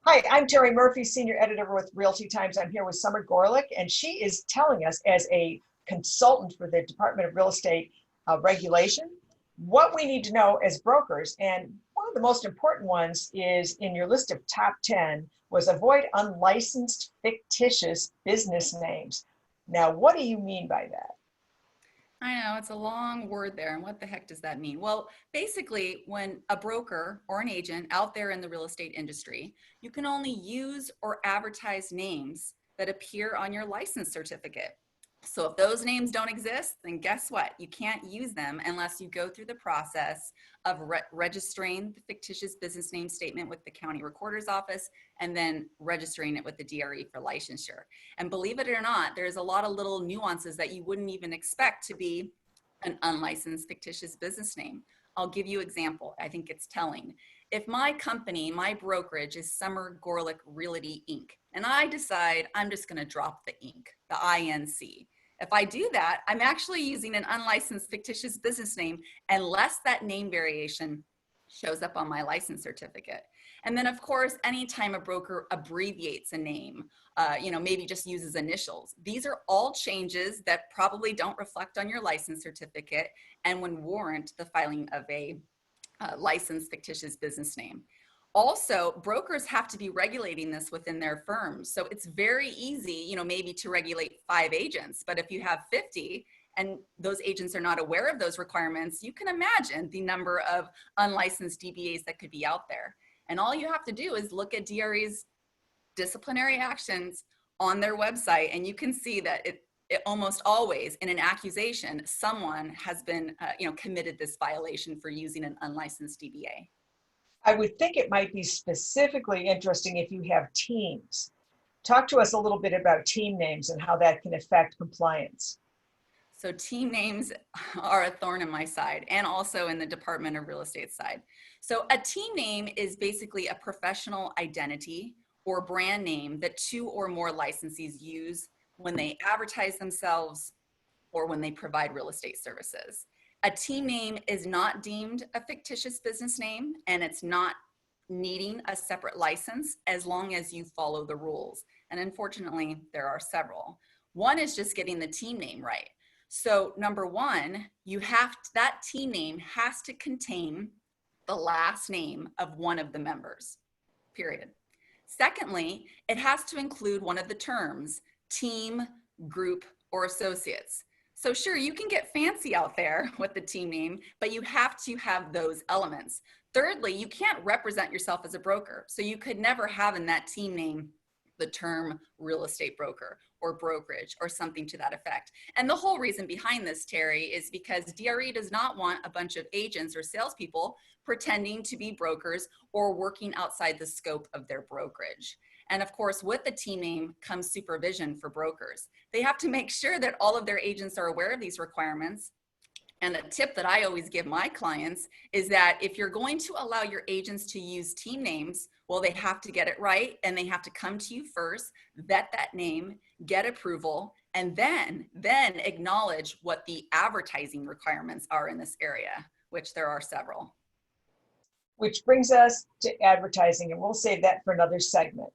Hi, I'm Terry Murphy, Senior Editor with Realty Times. I'm here with Summer Gorlick, and she is telling us, as a consultant for the Department of Real Estate Regulation, what we need to know as brokers. And one of the most important ones is in your list of top 10 was avoid unlicensed fictitious business names. Now, what do you mean by that? I know, it's a long word there. And what the heck does that mean? Well, basically, when a broker or an agent out there in the real estate industry, you can only use or advertise names that appear on your license certificate. So if those names don't exist, then guess what? You can't use them unless you go through the process of registering the fictitious business name statement with the county recorder's office and then registering it with the DRE for licensure. And believe it or not, there's a lot of little nuances that you wouldn't even expect to be an unlicensed fictitious business name. I'll give you an example. I think it's telling. If my company, my brokerage is Summer Gorlick Realty Inc., and I decide I'm just going to drop the Inc., the INC. If I do that, I'm actually using an unlicensed fictitious business name unless that name variation shows up on my license certificate. And then of course, anytime a broker abbreviates a name, maybe just uses initials, these are all changes that probably don't reflect on your license certificate and would warrant the filing of a licensed fictitious business name. Also, brokers have to be regulating this within their firms. So it's very easy, maybe to regulate 5 agents, but if you have 50 and those agents are not aware of those requirements, you can imagine the number of unlicensed DBAs that could be out there. And all you have to do is look at DRE's disciplinary actions on their website, and you can see that it almost always in an accusation, someone has been, committed this violation for using an unlicensed DBA. I would think it might be specifically interesting if you have teams. Talk to us a little bit about team names and how that can affect compliance. So team names are a thorn in my side, and also in the Department of Real Estate side. So a team name is basically a professional identity or brand name that 2 or more licensees use when they advertise themselves or when they provide real estate services. A team name is not deemed a fictitious business name, and it's not needing a separate license as long as you follow the rules. And unfortunately, there are several. One is just getting the team name right. So number 1, that team name has to contain the last name of one of the members, period. Secondly, it has to include one of the terms, team, group, or associates. So sure, you can get fancy out there with the team name, but you have to have those elements. Thirdly, you can't represent yourself as a broker. So you could never have in that team name the term real estate broker or brokerage or something to that effect. And the whole reason behind this, Terry, is because DRE does not want a bunch of agents or salespeople pretending to be brokers or working outside the scope of their brokerage. And of course, with the team name comes supervision for brokers. They have to make sure that all of their agents are aware of these requirements. And a tip that I always give my clients is that if you're going to allow your agents to use team names, well, they have to get it right, and they have to come to you first, vet that name, get approval, and then acknowledge what the advertising requirements are in this area, which there are several. Which brings us to advertising, and we'll save that for another segment.